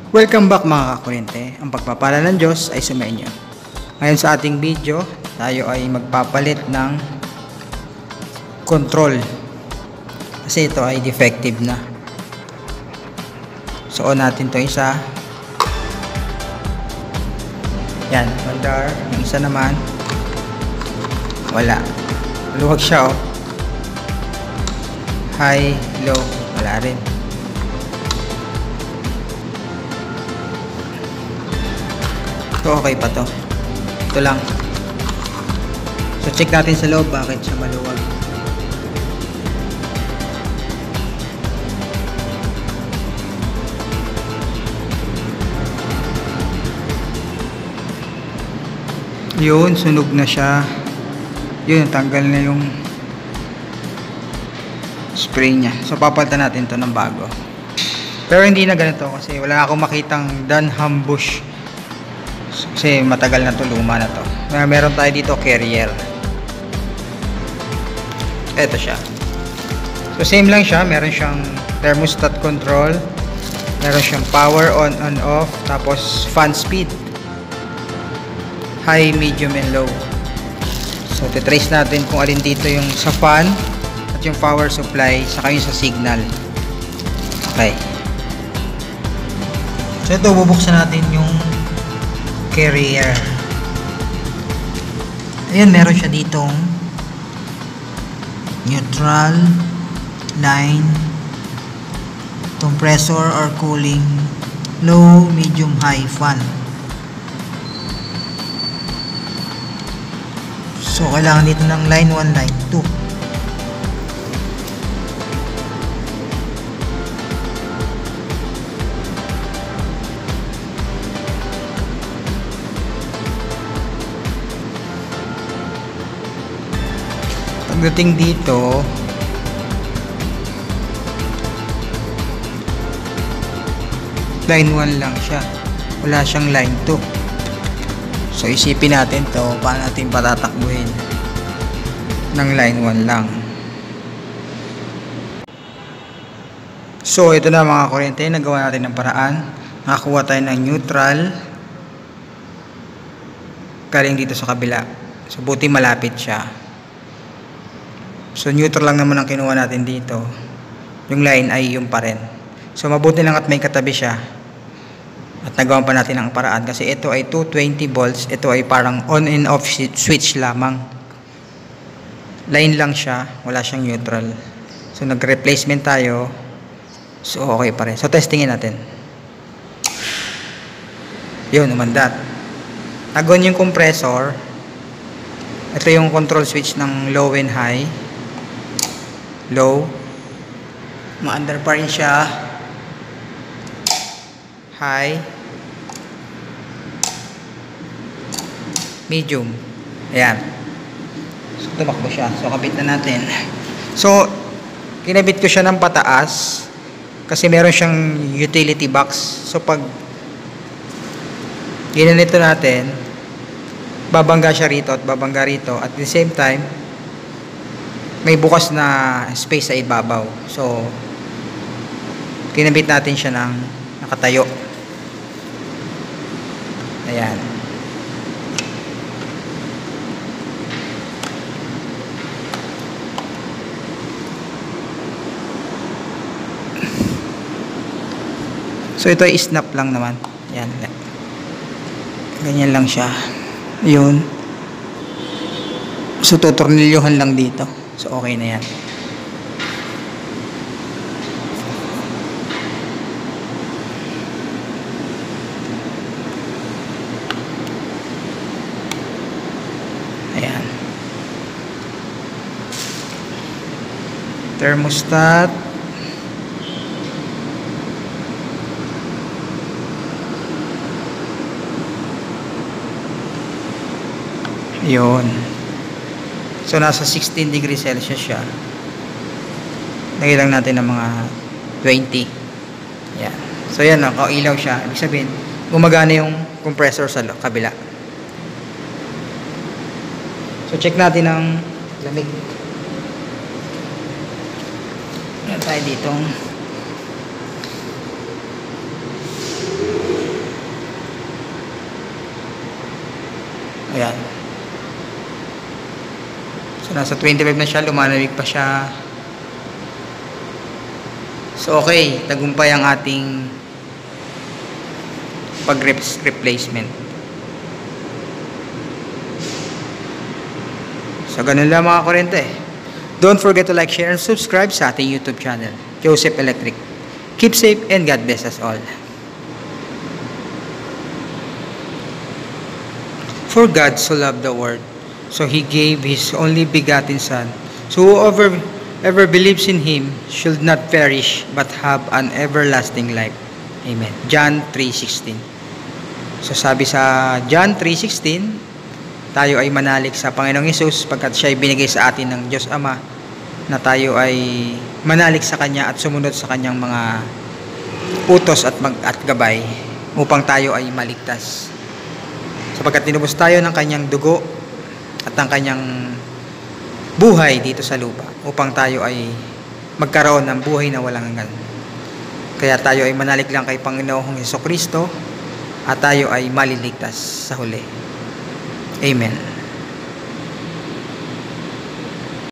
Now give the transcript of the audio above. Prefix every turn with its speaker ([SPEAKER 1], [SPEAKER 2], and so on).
[SPEAKER 1] Welcome back mga kakurente. Ang pagpapala ng Diyos ay sumainyo. Ngayon sa ating video, tayo ay magpapalit ng control. Kasi ito ay defective na. So on natin to isa. Yan, mandar. Yung isa naman, wala. Luwag siya oh. High, low, wala rin. Ito okay pa to. Ito lang. So check natin sa loob bakit siya maluwag. Yun, sunog na siya. Yun, tanggal na yung spray niya. So papalitan natin to ng bago. Pero hindi na ganito kasi wala akong makitang Dunham bush. Kasi matagal na to, luma na to. Meron tayo dito carrier. Ito siya. So same lang siya, meron siyang thermostat control, meron siyang power on and off, tapos fan speed, high, medium and low. So titrace natin kung alin dito yung sa fan at yung power supply saka yung sa signal. Okay. So ito, bubuksan natin yung carrier. Ayan, meron siya ditong neutral, line, compressor or cooling, low, medium, high, fan. So kailangan dito ng line 1, line 2. Pagdating dito, line 1 lang siya, wala siyang line 2. So isipin natin to, paano natin patatakbuhin ng line 1 lang. So ito na mga kuryente, nagawa natin ng paraan. Nakakuha tayo ng neutral galing dito sa kabila. So buti malapit siya. So neutral lang naman ang kinuha natin dito. Yung line ay yung pa rin. So mabuti lang at may katabi siya. At nagawa pa natin ang paraan kasi ito ay 220 volts. Ito ay parang on and off switch lamang. Line lang siya, wala siyang neutral. So nag-replacement tayo. So okay pa rin. So testingin natin. Yun, umandat. Nagon yung compressor. Ito yung control switch ng low and high. Low, ma-under pa rin siya, high, medium. Ayan, so tumakbo siya. So kabit na natin. So kinabit ko siya ng pataas kasi meron siyang utility box. So pag ginanito natin, babangga siya rito at babangga rito at the same time may bukas na space sa ibabaw. So kinabit natin siya ng nakatayo. Ayan. So ito ay snap lang naman. Ayan. Ganyan lang siya. Yun. So tutornilyohan lang dito. So okay na yan. Ayan. Thermostat. Yun. So nasa 16 degrees Celsius siya. Lagay lang natin ng mga 20. Yan. So yan, nakailaw siya. Ibig sabihin, gumagana yung compressor sa kabila. So check natin ang lamig. Meron tayo ditong Ayan. So, nasa 25 na siya. Lumanawig pa siya. So, okay. Tagumpay ang ating pag-replacement. So, ganun lang mga kurente. Don't forget to like, share, and subscribe sa ating YouTube channel, Joseph Electric. Keep safe and God bless us all. For God so loved the world, so He gave His only begotten Son, so whoever ever believes in Him should not perish but have an everlasting life. Amen. John 3:16. So sabi sa John 3:16, tayo ay manalig sa Panginoong Hesus pagkat siya ay binigay sa atin ng Diyos Ama na tayo ay manalig sa Kanya at sumunod sa Kanyang mga utos at gabay upang tayo ay maligtas. Sapagkat tinubos tayo ng Kanyang dugo at ng Kanyang buhay dito sa lupa upang tayo ay magkaroon ng buhay na walang hanggan. Kaya tayo ay manalig lang kay Panginoong Hesukristo at tayo ay maliligtas sa huli. Amen.